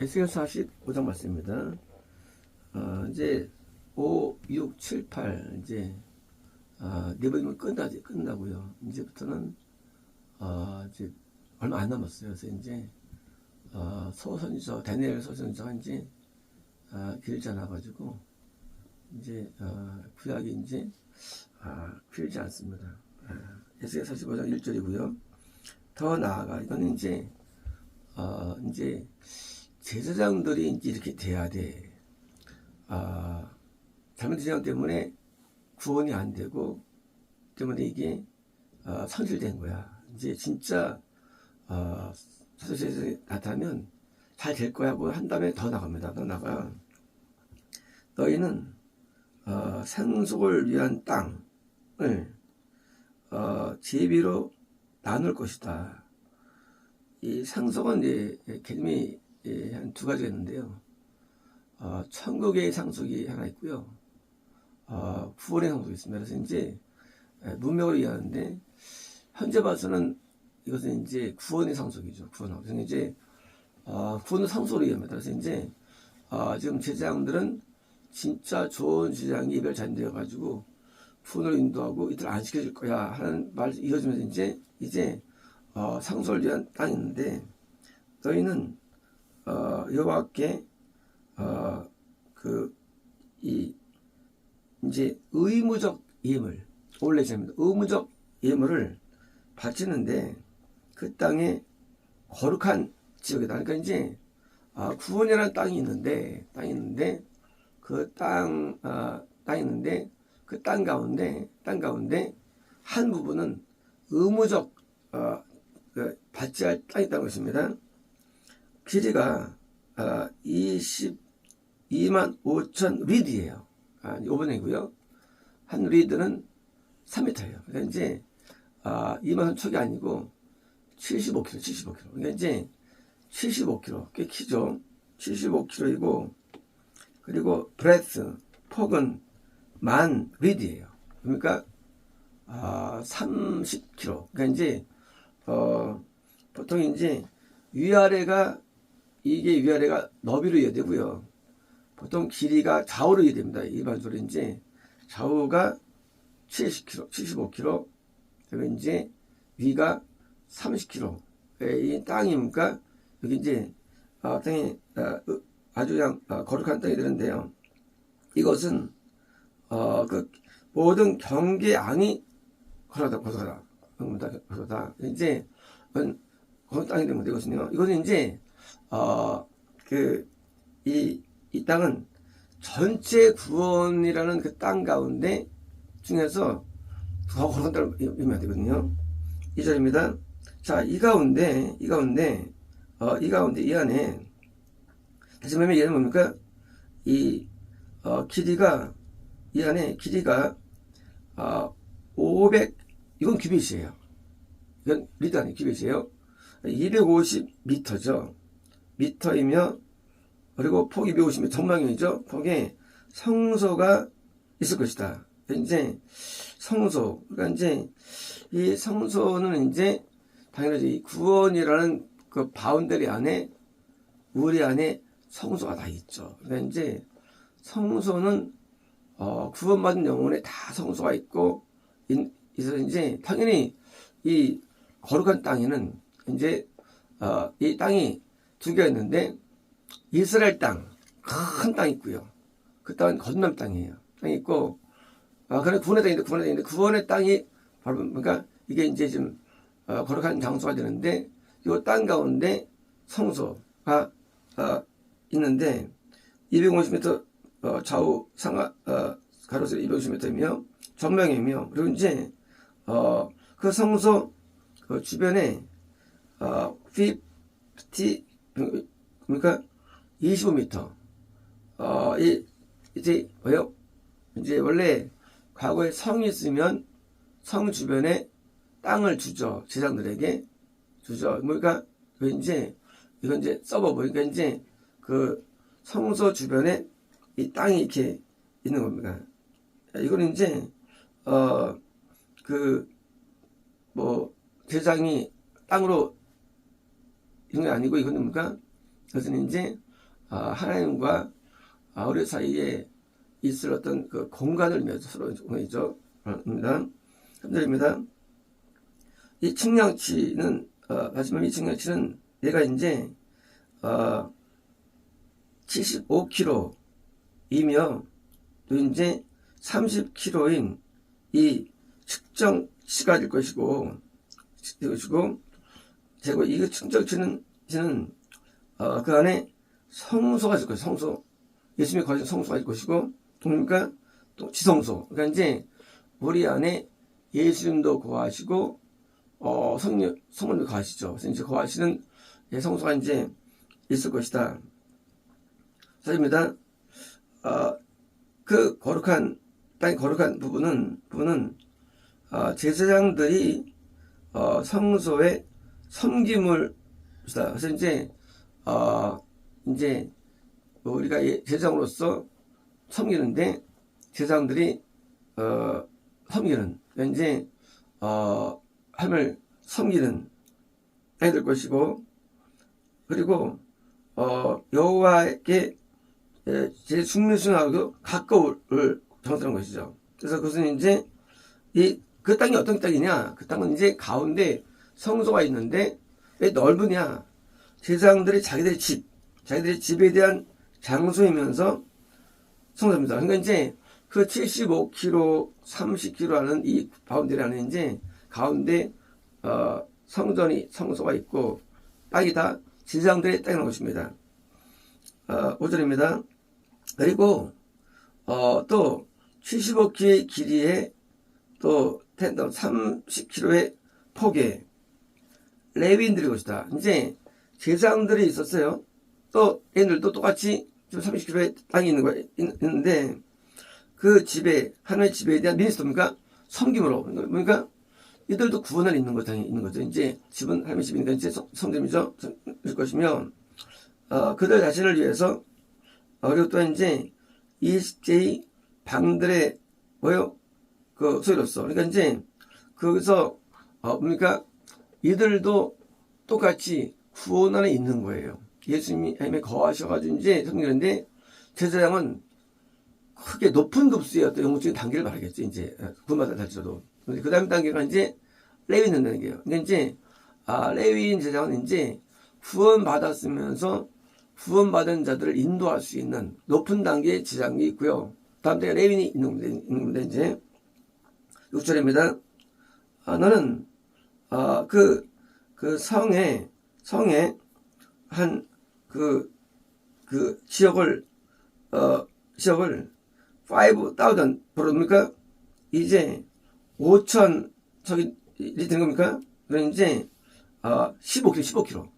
에스겔 45장 말씀입니다. 이제 5, 6, 7, 8 이제 네버님은 끝나고요. 이제부터는 이제 얼마 안 남았어요. 그래서 이제 소선지서 다니엘 소선지서가 이제 길지 않아 가지고 이제 구약이 이제 길지 않습니다. 에스겔 45장 1절이고요. 더 나아가 이거는 이제 제사장들이 이제 이렇게 돼야 돼. 잘못된 제사장 때문에 구원이 안 되고 때문에 이게 상실된 거야. 이제 진짜 사도세에 나타나면 잘 될 거야 하고 한 다음에 더 나갑니다. 더 나가. 너희는 생속을 위한 땅을 제비로 나눌 것이다. 이 상속은 이제 개념이 한 두 가지가 있는데요. 천국의 상속이 하나 있고요. 구원의 상속이 있습니다. 그래서 이제 문맥으로 이해하는데 현재 봐서는 이것은 이제 구원의 상속이죠. 구원. 그래서 이제 구원의 상속으로 이해합니다. 그래서 이제 지금 제사장들은 진짜 좋은 제사장이 예배를 잘 드려가지고 구원을 인도하고 이들 안 시켜줄 거야 하는 말 이어지면서 이제 상속을 위한 땅이 있는데 너희는 여호와께 이제 의무적 예물 원래 제입니다. 의무적 예물을 바치는데 그 땅에 거룩한 지역이다. 그러니까 이제 구원이라는 땅이 있는데 그 땅이 있는데 그 땅 가운데 한 부분은 의무적 받지 할 땅이 있다는 것입니다. 길이가 22만 5천 리드예요. 요번이고요. 한 리드는 3m예요. 그러니까 이제 2만 촉이 아니고 75km. 그러니까 이제 75km 꽤 키죠. 75km이고 그리고 브레스 폭은 만 리드예요. 그러니까 30km. 그러니까 이제 보통 이제 위아래가 너비로 이해되고요. 보통 길이가 좌우로 이해됩니다. 일반적으로 이제 좌우가 70km, 75km, 그리고 이제 위가 30km. 이 땅이니까 여기 이제 땅이 아주 그냥 거룩한 땅이 되는데요. 이것은 그 모든 경계앙이 거룩하다. 이제 거룩 땅이 됩니다. 이것은 이제 이 땅은 전체 구원이라는 그 땅 가운데 중에서 더 거룩한 땅을 의미해야 되거든요. 2절입니다. 자, 이 가운데 이 안에 다시 말하면 얘는 뭡니까? 길이가 이 안에 길이가 500 이건 규빗이에요. 이건 리드 아니에요. 규빗이에요. 250m죠. 미터이며 그리고 폭이 250m 전망이죠. 폭에 성소가 있을 것이다. 이제 성소 그러니까 이제 이 성소는 이제 당연히 구원이라는 그 바운더리 안에 우리 안에 성소가 다 있죠. 그러니까 이제 성소는 구원받은 영혼에 다 성소가 있고 있어서 이제 당연히 이 거룩한 땅에는 이제 이 땅이 두 개가 있는데 이스라엘 땅 큰 땅 있고요. 그 땅은 거듭남 땅이에요. 땅이 있고 그래 구원의 땅인데 구원의 땅이 바로 그러니까 이게 이제 좀 거룩한 장소가 되는데 이 땅 가운데 성소가 있는데 250m 좌우 상하 가로세 250m이며 전망이며 그리고 이제 그 성소 그 주변에 50 그러니까 25m 이제 뭐요? 이제 원래 과거에 성이 있으면 성 주변에 땅을 주죠. 제사장들에게 주죠. 그러니까 이건 이제 서버 보니까 이제 그 성소 주변에 이 땅이 이렇게 있는 겁니다. 이거는 이제 제사장이 땅으로 이런 게 아니고 이거는 뭡니까? 그것은 이제 하나님과 우리 사이에 있을 어떤 그 공간을 의미하죠. 서로 공간이죠. 입니다. 3절입니다. 이 측량치는 하지만 이 측량치는 얘가 이제 75kg이며 또 이제 30kg인 이 측정치가 될 것이고 제고 이 측정치는 그 안에 성소가 있을 것이고 성소 예수님이 거하신 성소가 있을 것이고 그러니까 또 지성소 그러니까 이제 우리 안에 예수님도 거하시고 성령도 거하시죠. 그래서 이제 거하시는 성소가 이제 있을 것이다. 사입니다. 그 거룩한 땅의 거룩한 부분은 제사장들이 성소의 섬김을 그래서 이제 우리가 제사장으로서 섬기는데 제사장들이 섬기는 이제 하나님을 섬기는 해야 될 것이고 그리고 여호와에게 제 중미순하고 가까울 정하는 것이죠. 그래서 그것은 이제 그 땅이 어떤 땅이냐? 그 땅은 이제 가운데 성소가 있는데 왜 넓으냐? 제사장들이 자기들의 집에 대한 장소이면서 성소입니다. 그러니까 이제 그 75km, 30km 하는 이 바운더리 안에 이제 가운데 성소가 있고 땅이 다 제사장들의 땅이라는 것입니다. 5절입니다. 그리고 또 75km의 길이에 또 30km의 폭에 레위인들이 것이다. 이제 제사장들이 있었어요. 또 얘들도 똑같이 30km의 땅이 있는데 그 집에 하나님의 집에 대한 미니스터입니까? 섬김으로 그러니까 이들도 구원을 있는 거죠. 이제 집은 하나님의 집이니까 이제 섬김이죠. 일 것이며 그들 자신을 위해서 그리고 또 이제 20개의 방들의 그 소리로서 그러니까 이제 거기서 그러니까 이들도 똑같이 구원 안에 있는 거예요. 예수님이 하나님에 거하셔가지고 이제 섬기는데 제사장은 크게 높은 급수의 어떤 영적인 단계를 말하겠죠. 이제 구원받아 할지라도 그 다음 단계가 이제 레위인 단계예요. 근데 이제 레위인 제사장은 이제 구원받았으면서 구원받은 자들을 인도할 수 있는 높은 단계의 제사장이 있고요. 다음 단계가 레위인이 있는 건데 이제 6절입니다. 너는 그 성에 한 그 지역을 5,000 벌어옵니까? 이제 5,000 이 된 겁니까? 그럼 이제 15km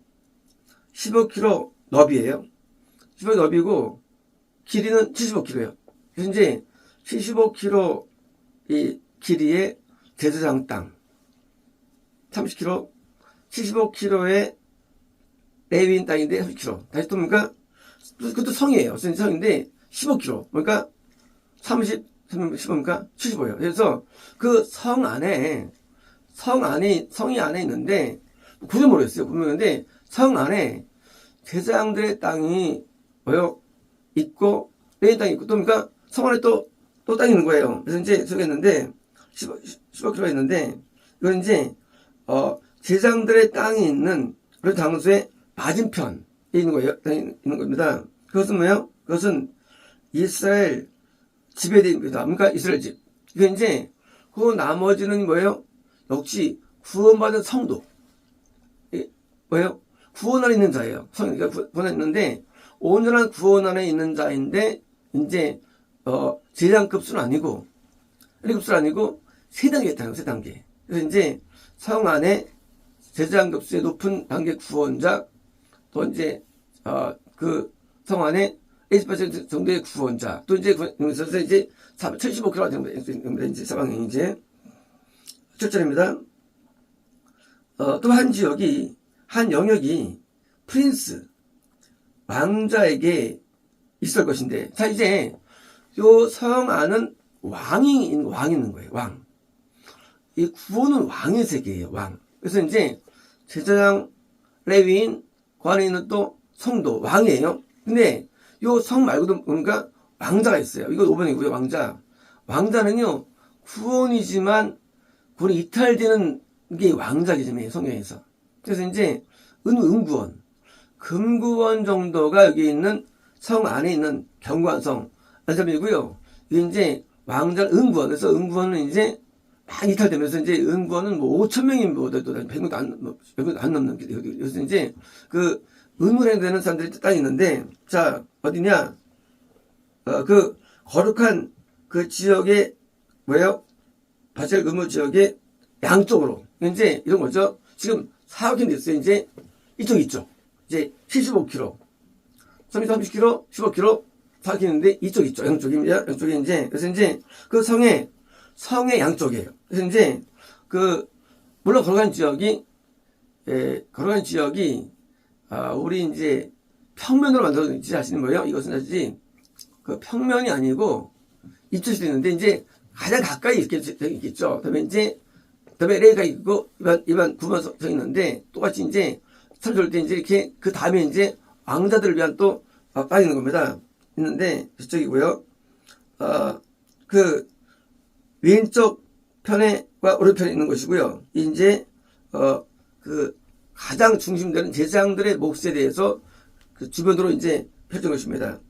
너비예요. 15km 너비고 길이는 75km예요. 그래서 이제 75km 이 길이의 제사장 땅 30km 75km의 레위인 땅인데 30km 다시 또 뭡니까? 그것도 성이에요. 성인데 15km 그러니까 15입니까? 75예요. 그래서 그 성이 안에 있는데 구조 모르겠어요. 보면데 성 안에 제사장들의 땅이 있고 레위인 땅이 있고 또 뭡니까? 성 안에 또 땅이 있는 거예요. 그래서 이제 소개했는데 15km가 있는데 이건 이제 제사장들의 땅이 있는 그런 장소의 맞은편에 있는 거예요. 있는 겁니다. 그것은 뭐예요? 그것은 이스라엘 집에 대입니다. 그러니까 이스라엘 집. 이게 이제 그 나머지는 뭐예요? 역시 구원받은 성도. 뭐예요? 구원 안에 있는 자예요. 그러니까 구원 안에 있는데 온전한 구원 안에 있는 자인데 이제 제사장급수는 아니고 1급수는 아니고 3단계 있다는 거예요. 3단계. 그래서 이제 성 안에 제사장급수의 높은 단계 구원자 또 이제 그 성 안에 20% 정도의 구원자 또 이제 그래서 이제 75km가 됩니다. 이제 사방이 이제 7절입니다. 또 한 지역이 한 영역이 프린스 왕자에게 있을 것인데 자 이제 요 성 안은 왕이 있는 거예요. 왕. 이 구원은 왕의 세계예요. 왕. 그래서 이제 제사장 레위인 그 안에 있는 또 성도 왕이에요. 근데 요 성 말고도 뭔가 왕자가 있어요. 이거 5번이고요. 왕자. 왕자는요, 구원이지만 구원이 이탈되는 게 왕자 기준이에요. 성경에서. 그래서 이제 은구원, 금구원 정도가 여기 있는 성 안에 있는 경관성 안점이고요. 이게 이제 왕자는 은구원. 그래서 은구원은 이제 많이 이탈되면서 이제 은구원은 뭐 5천 명인보다도 100명도 안 넘는 게 여기. 그래서 이제 그 은구원에 되는 사람들이 딱 있는데, 자, 어디냐? 그 거룩한 그 지역의 뭐예요? 바첼 의무 지역의 양쪽으로 이제 이런 거죠. 지금 4억 됐어요. 이제 이쪽 이제 75km, 30km, 15km 4km인데 이쪽 양쪽입니다. 양쪽에 이제 그래서 이제 그 성의 양쪽이에요. 그래서 이제 그 물론 거룩한 지역이 우리 이제 평면으로 만들어진지 아시는 거예요? 이것은 사실 그 평면이 아니고 입줄 수도 있는데 이제 가장 가까이 있겠죠. 그다음에 레이가 있고 일반 9번 서 있는데 똑같이 이제 설교할 때 이제 이렇게 그 다음에 이제 왕자들을 위한 또 빠지는 겁니다. 있는데 저쪽이고요. 그 왼쪽 편에과 오른편에 있는 것이고요. 이제 그 가장 중심되는 제사장들의 몫에 대해서 그 주변으로 이제 펼친 것입니다.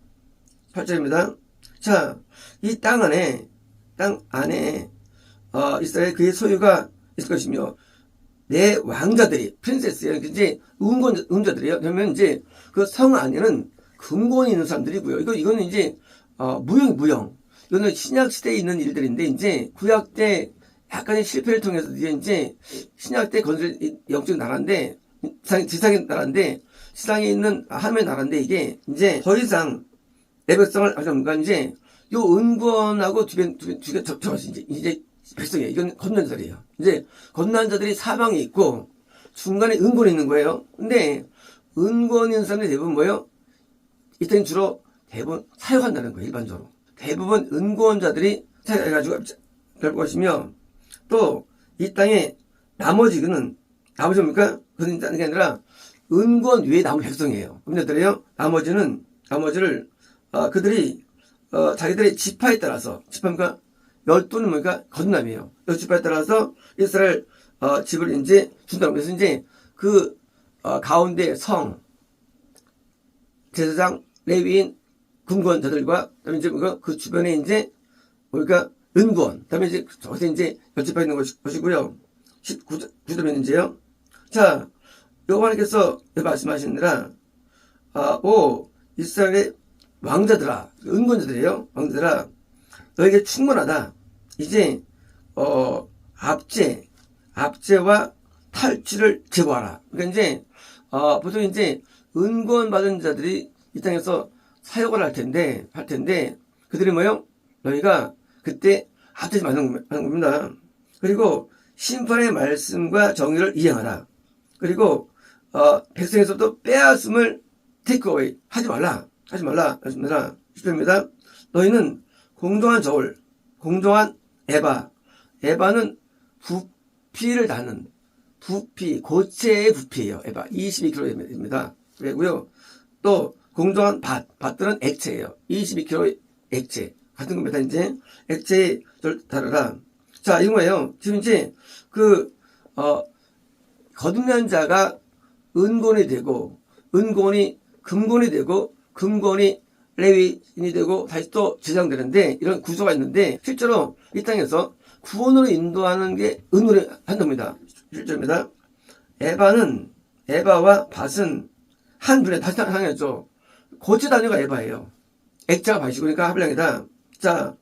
8절입니다. 자, 이 땅 안에 이스라엘 그의 소유가 있을 것이며 내 왕자들이 프린세스예요. 이제 은자들이에요. 그러면 이제 그 성 안에는 금곤이 있는 사람들이고요. 이거는 이제 무용. 이거는 신약 시대에 있는 일들인데 이제 구약 때 약간의 실패를 통해서 이제 신약 때 건설 영적 나라인데 지상의 나라인데 지상에 있는 하나님의 나라인데 이게 이제 더 이상 내 백성을 하자니까 이제 요 은권하고 두 개 겹쳐가지고 이제 백성이에요. 이건 건넌 자들이에요. 이제 건넌 자들이 사방에 있고 중간에 은권이 있는 거예요. 근데 은권이 있는 사람들이 대부분 뭐예요? 이때는 주로 대부분 사역한다는 거예요. 일반적으로 대부분 은권자들이 사역해가지고 될 것이며 또 이 땅에 나머지는 뭡니까? 그런 게 아니라 은권 위에 남은 백성이에요. 그분들이요. 나머지를 그들이 자기들의 지파에 따라서 지파니까 12는 뭐니까 건남이에요. 10지파에 따라서 이스라엘 집을 이제 준다고. 그래서 이제 그 가운데 성 제사장 레위인 금권자들과 그다음에 이제 그 주변에 이제 우리가 은권 그다음에 이제 저기서 이제 10지파 있는 것이고요. 19절은 이제요. 자, 여호와께서 말씀하시느라 이스라엘의 왕자들아, 은권자들이에요. 왕자들아, 너에게 충분하다. 이제 압제와 탈취를 제거하라. 그러니까 이제 보통 이제 은권 받은 자들이 이 땅에서 사역을 할 텐데 그들이 뭐요? 너희가 그때 합치지 말는 겁니다. 그리고 심판의 말씀과 정의를 이행하라. 그리고 백성에서부터 빼앗음을 테이크어웨이 하지 말라. 하십니다. 10절입니다. 너희는 공정한 저울, 공정한 에바는 부피를 다는 고체의 부피예요. 에바 22kg입니다. 그리고요. 또 공정한 밭들은 액체예요. 22kg의 액체 같은 겁니다. 이제 액체에 다르라. 자, 이건 뭐예요? 지금 이제 거듭난 자가 은곤이 되고 은곤이 금곤이 되고 금곤이 레위인이 되고 다시 또 제사장되는데 이런 구조가 있는데 실제로 이 땅에서 구원으로 인도하는 게 은으로 한답니다. 실제입니다. 에바와 밭은 한 분에 다시 상했죠. 고체 단위가 에바예요. 액자가 밭이고 그러니까 합량이다. 자,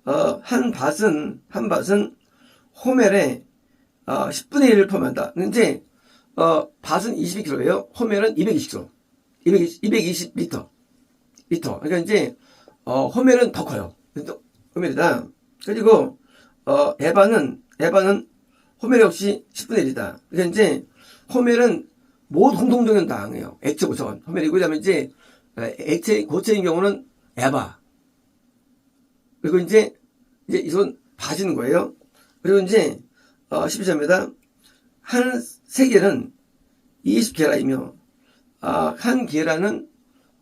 한 밭은 호멜에 10분의 1을 포함한다. 이제 밭은 22kg예요. 호멜은 220kg. 220리터. 그러니까 이제 호멜은 더 커요. 호멜이다. 그리고 에바는 호멜 역시 10분의 1이다. 그러니까 이제 호멜은 모두 공통적인 당이에요. 액체 고체원 호멜이고 그다음에 이제 액체 고체인 경우는 에바. 그리고 이제 이건 봐지는 거예요. 그리고 이제 12절입니다. 한 세겔은 20게라이며 한 게라는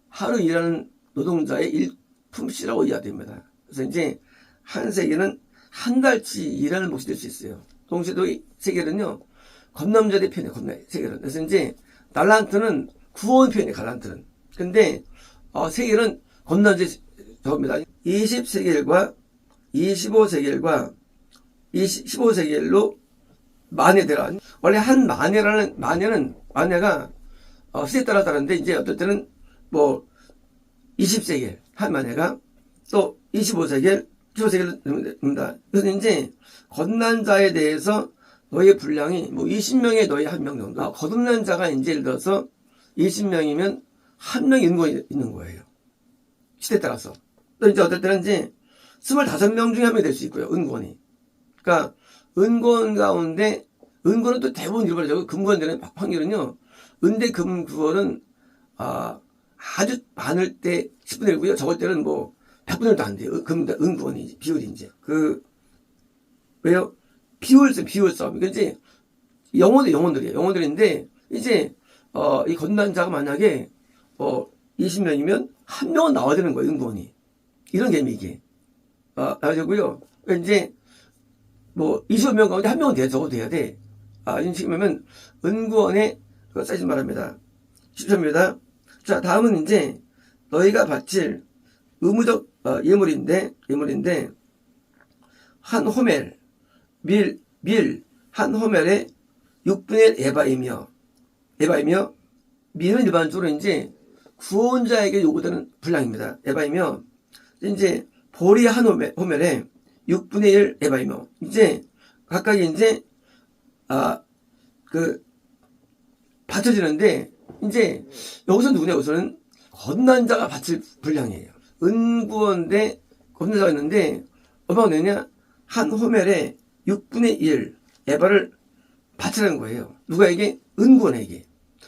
하루 일하는 노동자의 일품씨라고 이해가 됩니다. 그래서 이제 한 세겔은 한 달치 일하는 몫이 될 수 있어요. 동시에도 이 세겔은요, 건남자의 표현이에요, 세겔은. 그래서 이제, 달란트는 구원 표현이에요, 달란트는. 근데, 세겔은 건남자의 저겁니다. 20세겔과 25세겔과 15세겔로 마네대라. 원래 한 마네가, 시대에 따라 다른데, 이제 어떨 때는, 20세겔, 한 마네가, 또 25세겔, 15세겔입니다. 그래서 이제, 거듭난 자에 대해서 너의 분량이 20명에 너희 1명 정도. 거듭난 자가 이제 예를 들어서 20명이면 1명 있는 거예요. 시대에 따라서. 또 이제 어떨 때는 이제 25명 중에 1명이 될 수 있고요. 은권이. 그러니까 은권 가운데 은권은 또 대부분 잃어버려요. 금권되는 확률은요. 은대 금 9월은 아주 많을 때 10분의 1고요. 적을 때는 100분의 1도 안 돼요. 은권이 비율이 이제 왜요? 비율 싸움. 그러니까 이제 영혼들이에요. 영혼들인데 이제 이 건단자가 만약에 20명이면 1명은 나와야 되는 거예요. 은권이. 이런 개념이 이게. 나와야되고요. 이제 25명 가운데 1명은 적어도 돼야 돼. 이런 식이면 은권에 쌓이지 말합니다. 10초입니다. 자, 다음은 이제 너희가 바칠 의무적 예물인데 한 호멜 한 호멜에 6분의 에바이며 밀은 일반적으로 이제 구원자에게 요구되는 분량입니다. 에바이며 이제 보리 한 호멜에 6분의 1 에바이며 이제 각각 이제 바쳐지는데 이제 여기서 누구냐 우선은 거듭난 자가 바칠 분량이에요. 은구원 대 거듭난 자가 있는데 얼마나 되냐? 한 호멜에 6분의 1 에바를 바치라는 거예요. 누가에게? 은구원에게.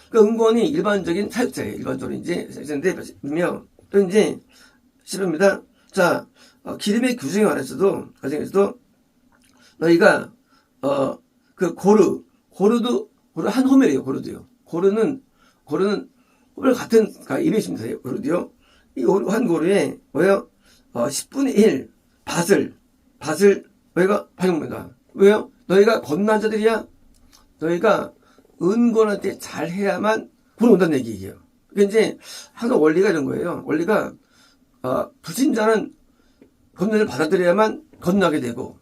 그러니까 은구원이 일반적인 사육자예요. 일반적으로 이제 사육자인데 또 이제 10입니다. 자, 기름의 규정에 관해서도 너희가 고르도 한 호멜이에요. 고르는 호멜 같은 220m예요. 고르도요. 이 한 고르에 뭐예요? 10분의 1 밭을 너희가 파용합니다. 왜요? 너희가 거듭난 자들이야. 너희가 은권한테 잘 해야만 구원 온다는 얘기예요. 그러니까 이제 항상 원리가 이런 거예요. 원리가 불신자는 건면을 받아들여야만 건너게 되고,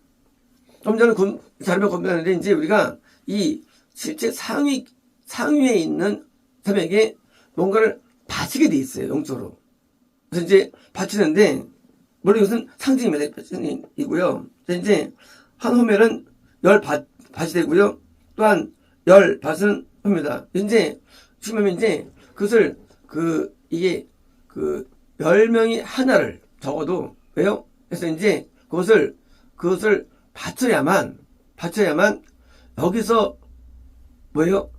점자는 잘하면 건너는데 이제 우리가 이 실제 상위에 있는 사람에게 뭔가를 바치게 돼 있어요. 영적으로. 그래서 이제 바치는데 물론 이것은 상징입니다. 상징이고요. 이제 한 호멜은 10밭이 되고요. 또한 10밭은 합니다. 이제 지금 이제 그것을 이게 10명이 하나를 적어도 왜요? 그래서 이제 그것을 바쳐야만 여기서 뭐예요?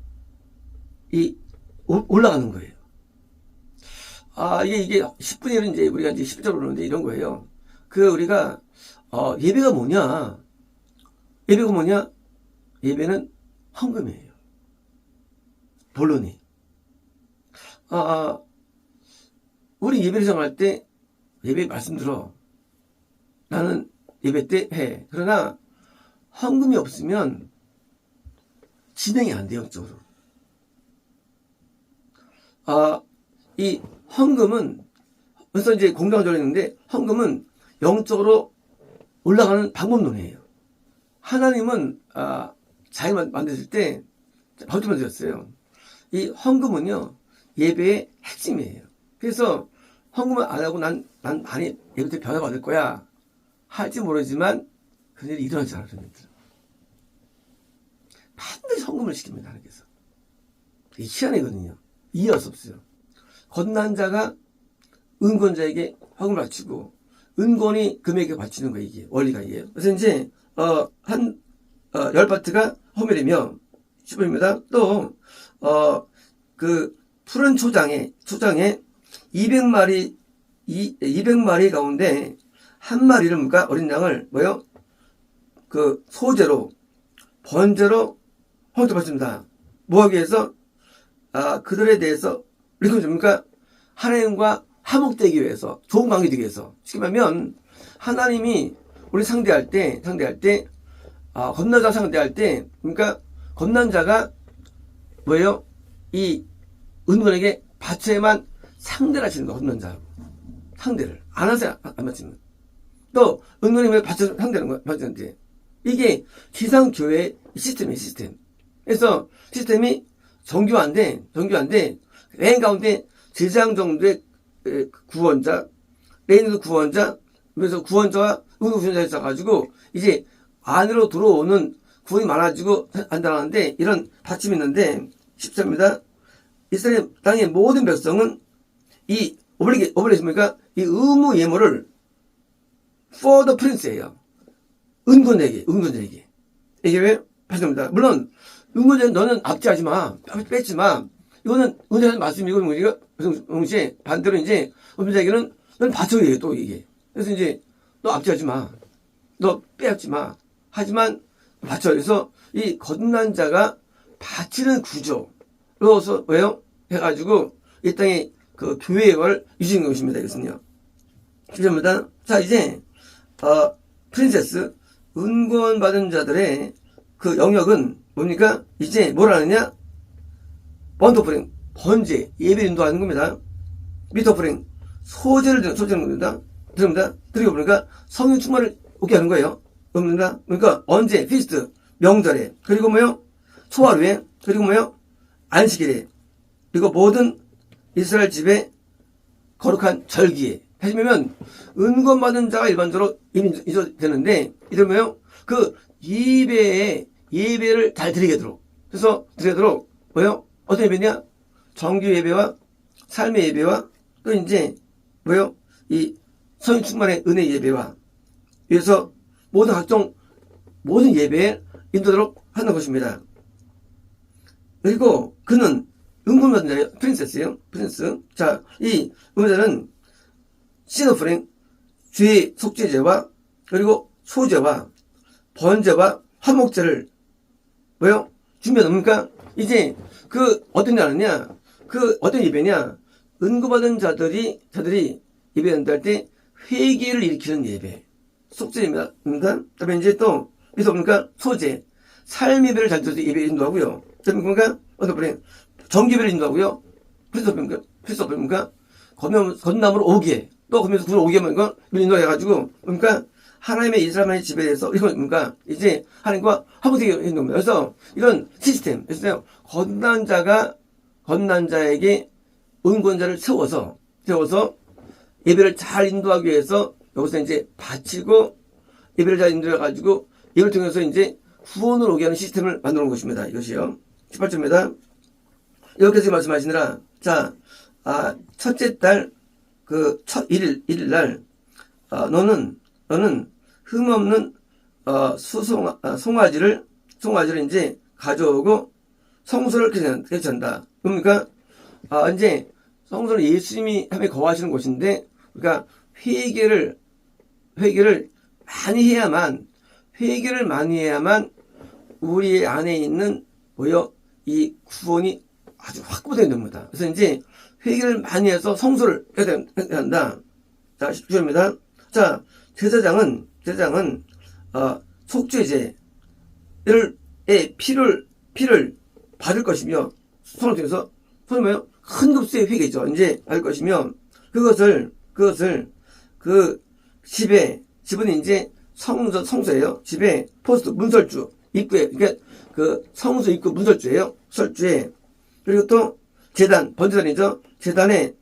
올라가는 거예요. 이게 10분의 1은 이제 우리가 이제 10적으로 그러는데 이런 거예요. 우리가, 예배가 뭐냐? 예배는 헌금이에요. 본론이. 우리 예배를 정할 때, 예배 말씀 들어. 나는 예배 때 해. 그러나, 헌금이 없으면, 진행이 안 돼요, 영적으로. 이 헌금은, 그래서 이제 공동적으로 했는데, 헌금은 영적으로 올라가는 방법론이에요. 하나님은, 자연 만드실 때, 방법 만드셨어요. 이 헌금은요, 예배의 핵심이에요. 그래서, 헌금을 안 하고 난 많이 예배 때 변화받을 거야. 할지 모르지만, 그런 일이 일어나잖아요, 그런 일들은. 반드시 헌금을 시킵니다, 하나님께서. 이게 희한이거든요. 이해할 수 없어요. 거듭난 자가 은권자에게 헌금을 바치고 은권이 금에게 바치는 거예요. 이게 원리가 이게요. 그래서 이제 10바트가 호멜이며 10입니다. 또 푸른 초장에 200마리 가운데 한 마리를 뭔가 어린 양을 뭐요? 소제로 번제로 헌금을 받습니다. 뭐하기 위해서 그들에 대해서 이렇게 줍니까? 하나님과 화목되기 위해서, 좋은 관계 되기 위해서. 쉽게 말하면 하나님이 우리 상대할 때 겁난 자 상대할 때, 그러니까 겁난 자가 뭐예요? 이 은근에게 바쳐야만 상대를 하시는 거, 겁난 자하고. 상대를. 안 하세요, 안 맞추면. 또, 은근히 왜 바쳐 상대하는 거야, 바치는데. 이게 지상교회의 시스템이에요, 시스템. 그래서 시스템이 정교한데, 레인 가운데 제장 정도의 구원자, 레인도 구원자, 그래서 구원자와 응구구원자가 있어가지고, 이제 안으로 들어오는 구원이 많아지고 한다는데, 이런 받침이 있는데, 14입니다. 이스라엘 땅의 모든 백성은 이 오블리게이십니까? 이 의무 예물을 for the prince예요. 은군에게. 이게 왜? 발생합니다. 물론, 은군에게 너는 압제하지 마. 뺏지 마. 이거는 은혜의 말씀이고, 우리가, 동시에 반대로 이제, 은군에게는 넌 바쳐야 해요, 또 이게. 그래서 이제, 너 압제하지 마. 너 빼앗지 마. 하지만, 바쳐. 그래서, 이 거듭난 자가 바치는 구조로서, 왜요? 해가지고, 이 땅에 그 교회를 유지한 것입니다. 이것은요. 죄송합니다. 자, 이제, 프린세스, 은권 받은 자들의 그 영역은 뭡니까? 이제 뭘 하느냐? 원터프링, 번제, 예배 인도하는 겁니다. 미터프링, 소재를 하는 겁니다. 들립니다. 그리고 보니까 성령 충만을 오게 하는 거예요. 그럽니다. 그러니까 언제? 피스트, 명절에, 그리고 뭐요? 초하루에, 그리고 뭐요? 안식일에, 그리고 모든 이스라엘 집에 거룩한 절기에. 다시 말하면 은권 받은 자가 일반적으로 이미 되는데, 이러면 그 예배를 잘 드리도록. 그래서 드리도록 뭐요? 어떤 예배냐? 정규 예배와 삶의 예배와 또 이제 뭐요? 이 성령 충만의 은혜 예배와 그래서 모든 예배에 인도하도록 하는 것입니다. 그리고 그는 은권 받은 자예요. 프린세스예요. 프린스. 자, 이 은자는 시너프링, 죄의 속죄제와 그리고 소제와 번제와 화목제를 뭐요? 준비해놓으니까 이제 그 어떤 자느냐? 그 어떤 예배냐? 은구받은 자들이 예배한다 때 회개를 일으키는 예배. 속죄입니다. 그다음에 이제 또 그래서 보니까 소제, 삶 예배를 잘 들어서 예배 인도하고요. 그다음에 보니까 어떤 분이 정기 예배를 인도하고요. 필수법입니까? 건남으로 오게. 또 그러면서 구로 오게 하면 이건 인도해가지고 그러니까 하나님의 이스라엘의 집에 대해서 이건 뭡니까? 이제 하나님과 화목되게 하는 겁니다. 그래서 이런 시스템, 그래서 건난 자에게 은권자를 세워서 예배를 잘 인도하기 위해서 여기서 이제 바치고 예배를 잘 인도해가지고 예배를 통해서 이제 구원을 오게 하는 시스템을 만들어 놓은 것입니다. 이것이요. 18절입니다. 이렇게 말씀하시느라, 자, 첫째 달, 첫 1일 날, 너는 흠없는, 송아지를 이제 가져오고 성소를 개천한다. 그러니까, 이제 성소는 예수님이 함에 거하시는 곳인데, 그러니까 회개를 많이 해야만 우리 안에 있는 이 구원이 아주 확보되는 겁니다. 그래서 이제 회개를 많이 해서 성소를 해야 한다. 자, 10절입니다. 자, 제사장은 속죄제의 피를 받을 것이며 손을 통해서 뭐예요? 큰 급수의 회개죠. 이제 받을 것이며 그것을 집은 이제 성소예요. 집에 포스트 문설주 입구에 그러니까 그 성소 입구 문설주예요. 설주에 그리고 또 제단 번제단이죠. 제단에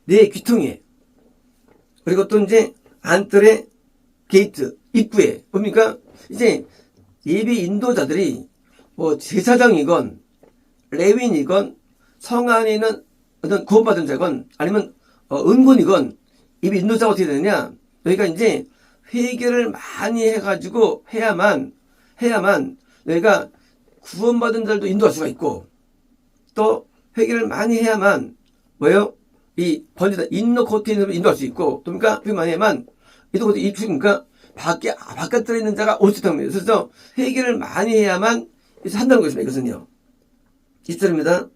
네 귀퉁이에 그리고 또 이제 안뜰의 게이트 입구에 뭡니까? 이제 예배 인도자들이 제사장이건 레위인이건 성 안에 있는 어떤 구원받은 자건 아니면 은군이건 예배 인도자가 어떻게 되느냐? 그러니까 이제 회개를 많이 해가지고 해야만 너희가 구원받은 자들도 인도할 수가 있고 또 회개를 많이 해야만 이 번제단 인너 코트인으로 인도할 수 있고 또 그러니까 회개 많이 해야만 인너 코트 입히니까 바깥에 있는 자가 올 수 있다는 거예요. 그래서 회개를 많이 해야만 한다는 것입니다. 이것은요. 20절입니다.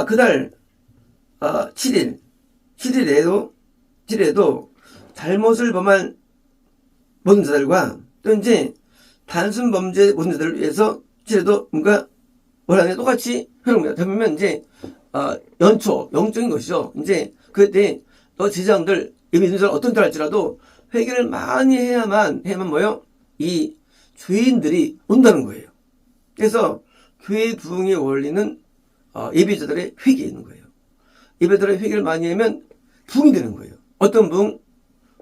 그달 7일에도 잘못을 범한 모든 자들과 또 이제 단순 범죄 모든 자들을 위해서 7일에도 뭔가 원하는 똑같이 해놓습니다. 보면 이제 연초 영적인 것이죠. 이제 그때 너 제자들 예배 있는 사람 어떤 때 할지라도 회개를 많이 해야만 뭐요? 이 죄인들이 온다는 거예요. 그래서 교회 부흥의 원리는 예배자들의 회개에 있는 거예요. 예배자들의 회개를 많이 하면 부흥이 되는 거예요. 어떤 부흥?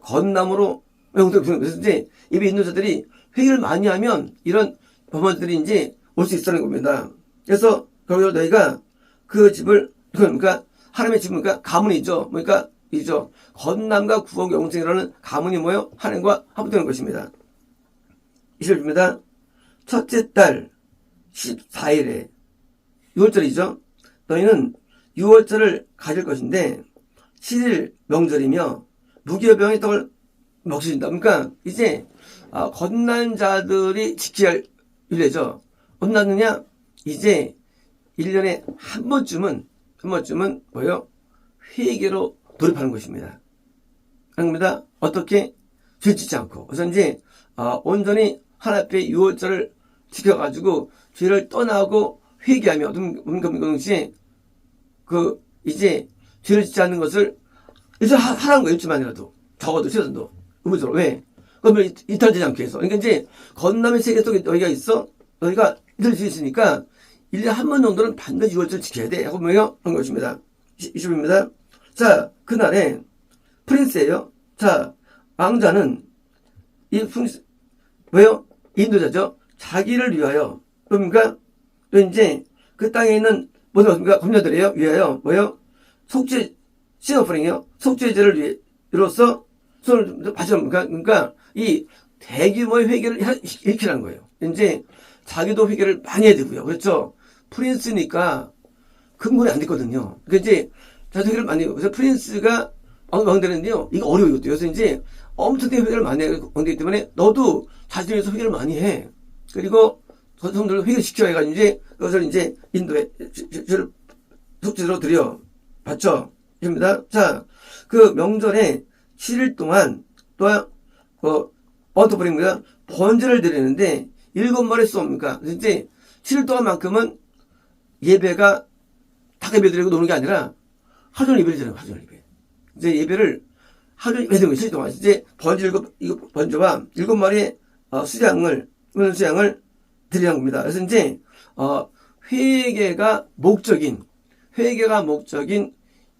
건남으로 영적인 부흥. 그래서 이제 예배 있는 자들이 회개를 많이 하면 이런 범죄들이 이제 올 수 있다는 겁니다. 그래서 결국 너희가 그 집을 그러니까 하나님의 집은 그러니까 가문이죠. 그러니까 이죠. 건남과 구원 영생이라는 가문이 뭐예요? 하나님과 합되는 것입니다. 20절입니다. 첫째 달 14일에 6월절이죠. 너희는 6월절을 가질 것인데 7일 명절이며 무교병의 떡을 먹으신다. 그러니까 이제 건난 자들이 지켜야 할 율례죠. 어떻느냐? 이제 1년에 한 번쯤은 뭐요? 회개로 돌입하는 것입니다. 그럽니다. 어떻게? 죄 짓지 않고. 그래서 이제 온전히 하나님 앞에 6월절을 지켜가지고 죄를 떠나고 회개하며 동시에 이제 죄를 짓지 않는 것을 이제 하라는 거예요. 일주만이라도 적어도 최소한도 의무적으로. 왜? 그러면 이탈되지 않게 해서. 그러니까 이제 건남의 세계 속에 너희가 있어. 너희가 이탈 수 있으니까 1년에 한 번 정도는 반드시 6월절을 지켜야 돼. 하고 뭐예요? 그런 것입니다. 20입니다. 자, 그날에 프린스예요. 자, 왕자는 이 프린스 뭐예요? 인도자죠. 자기를 위하여 그러니까 또 이제 그 땅에 있는 모든 것입니까? 검녀들이에요. 위하여 뭐예요? 속죄 시너프링이요. 속죄제를 위로서 손을 바쳐옵니까? 그러니까 이 대규모의 회개를 일으키라는 거예요. 이제 자기도 회개를 많이 해야 되고요. 그렇죠? 프린스니까 근본이 안 됐거든요. 그러니까 이제 자기도 회개를 많이 해요. 그래서 프린스가 왕되는데요. 이거 어려워요. 이것도. 그래서 이제 엄청나게 회개를 많이 해요. 왕되기 때문에 너도 자신을 위해서 회개를 많이 해. 그리고 성도를 회개를 시켜야 해가지고 이제 그것을 이제 인도에 속죄로 드려 받죠. 입니다. 자, 그 명절에 7일 동안 또한 언터브링입니다. 번제를 드리는데 7마리 쏩니까? 그래서 이제 7일 동안만큼은 예배가 다 예배 드리고 노는 게 아니라 하루 종일 예배를 드려요. 하루 종일 예배. 이제 예배를 하루 종일 예배 드리는 거예요. 7일 동안. 이제 번제와 7마리의 수양을 드리는 겁니다. 그래서 이제 회개가 목적인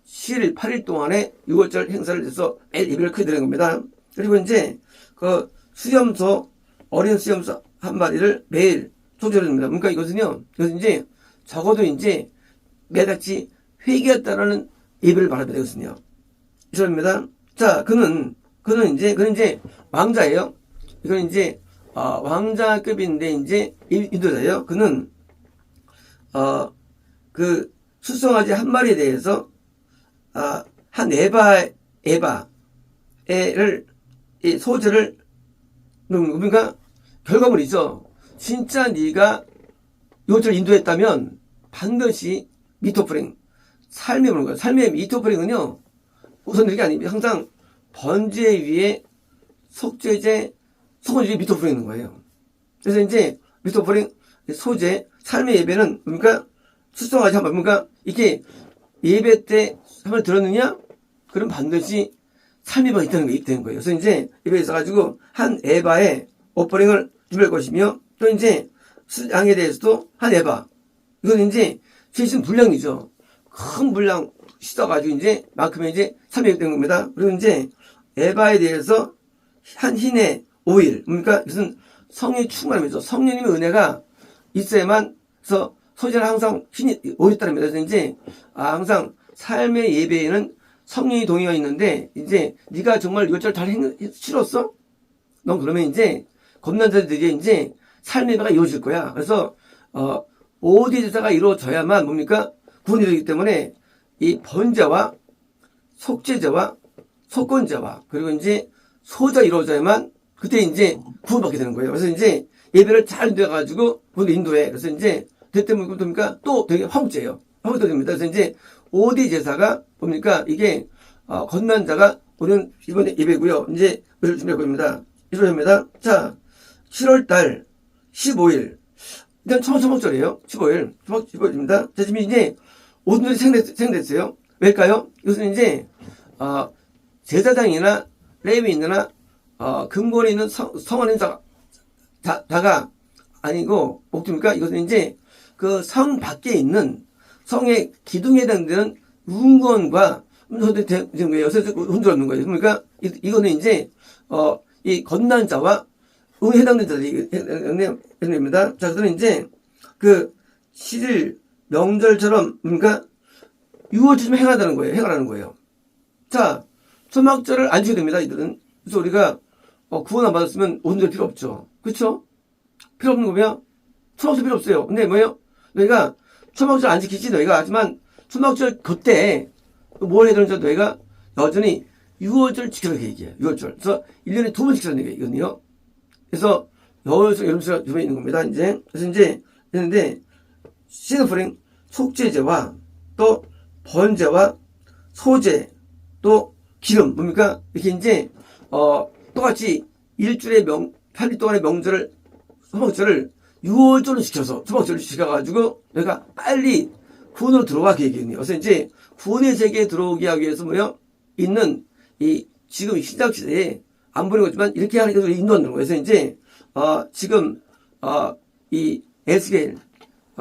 7일, 8일 동안에 6월절 행사를 해서 매일 예배를 크게 드리는 겁니다. 그리고 이제 그 어린 수염소 한 마리를 매일 속죄를 합니다. 그러니까 이것은 이제 적어도 이제 매같이 회개했다라는 예배를 말하면 되거든요. 이십니다. 자, 그는 이제 왕자예요. 이건 이제 왕자급인데 이제 인도자예요. 그는 그 수송아지 한 마리에 대해서 한 에바를 소재를 그러니까 결과물이죠. 진짜 네가 이것을 인도했다면 반드시 미토프링 삶의 보는 거예요. 삶의 미토프링은요 우선 이게 아닙니다. 항상 번제 위에 속죄제 소고지 미토프링 있는 거예요. 그래서 이제 미토프링 소재 삶의 예배는 그러니까 수송아지 한 번 그러니까 이렇게 예배 때 한 번 들었느냐? 그럼 반드시 삶이 있다는 게 입되는 거예요. 그래서 이제 예배에 있어가지고 한 에바의 오퍼링을 준비할 것이며 또 이제 양에 대해서도 한 에바. 이건 이제 최신 분량이죠. 큰 분량 씻어가지고 이제 만큼의 이제 삶이 되는 겁니다. 그리고 이제 에바에 대해서 한 흰의 오일. 그러니까 무슨 성령이 충만함이죠. 성령님의 은혜가 있어야만 그래서 소재는 항상 흰이 오일 따릅니다. 그래서 이제 항상 삶의 예배에는 성령이 동의가 있는데 이제 네가 정말 이것저것 잘 치렀어? 넌 그러면 이제 겁난 자들이 이제 삶의 예배가 이루어질 거야. 그래서 오디 제사가 이루어져야만 뭡니까? 구원이 되기 때문에 이 번제와 속죄제와 속건제와 그리고 이제 소자 이루어져야만 그때 이제 구원받게 되는 거예요. 그래서 이제 예배를 잘 인도해가지고 구원 인도해. 그래서 이제 그때 뭡니까? 또 되게 화목제예요. 화목도 됩니다. 그래서 이제 5대 제사가 뭡니까? 이게 건난자가 오는 이번에 예배고요. 이제 의를 준비할 겁니다. 이러합니다. 자, 7월달 15일 일단 초막절이에요. 15일 초막절입니다. 자, 지금 이제 오늘이 생됐어요. 왜일까요? 이것은 이제 제사장이나 레위인이나 근본에 있는 성원인 자가 아니고 목표입니까? 이것은 이제 그 성 밖에 있는 성의 기둥에 해당되는 운건과 지금 왜 여기서 흔들었는 거예요? 그러니까 이거는 이제 이 건난자와 해당된 자들이 해당됩니다. 자, 그러면 이제 그 7일 명절처럼 그러니까 6월쯤 행하라는 거예요. 자, 초막절을 안 지켜야 됩니다. 이들은. 그래서 우리가 구원 안 받았으면 오늘 필요 없죠. 그렇죠? 필요 없는 거면 초막절 필요 없어요. 근데 뭐예요? 너희가 초막절 안 지키지 너희가. 하지만 초막절 그때 뭘 해야 되는지 너희가 여전히 6월절 지키라는 얘기예요. 6월절. 그래서 1년에 2번 지키라는 얘기거든요. 그래서 여름수가 2번 있는 겁니다. 이제 그래서 이제 했는데 시너프링 속죄제와 또 번제와 소제 또 기름 뭡니까? 이렇게 이제 똑같이 일주일의 8일 동안의 명절을 소막절을 6월절로 지켜서 소막절을 지켜가지고 내가 빨리 구원으로 들어가 그 얘기겠네요. 그래서 이제 구원의 세계에 들어오게 하기 위해서 뭐요? 있는 이 지금 신약 시대에 안 보는 거지만 이렇게 하는 것을 인도하는 거예요. 그래서 이제 지금 이 에스겔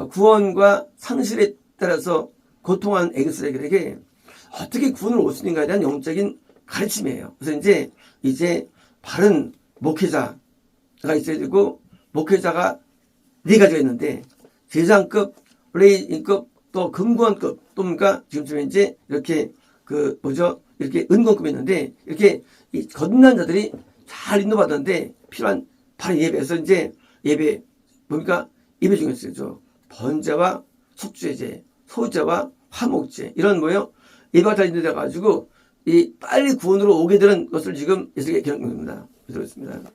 구원과 상실에 따라서 고통한 에스겔에게 어떻게 구원을 올 수 있는가에 대한 영적인 가르침이에요. 그래서 이제 바른 목회자가 있어야 되고 목회자가 4가지가 있는데 제장급, 레이인급, 또 금관급, 또 뭔가 지금쯤에 이제 이렇게 이렇게 은권급이 있는데 이렇게 이 거듭난 자들이 잘 인도받았는데 필요한 바로 예배에서 이제 예배 뭡니까? 예배 중에서 번제와 속죄제, 소제와 화목제 이런 뭐예요? 예배가 잘 인도돼 가지고 이 빨리 구원으로 오게 되는 것을 지금 예수님께 기록합니다. 그렇습니다.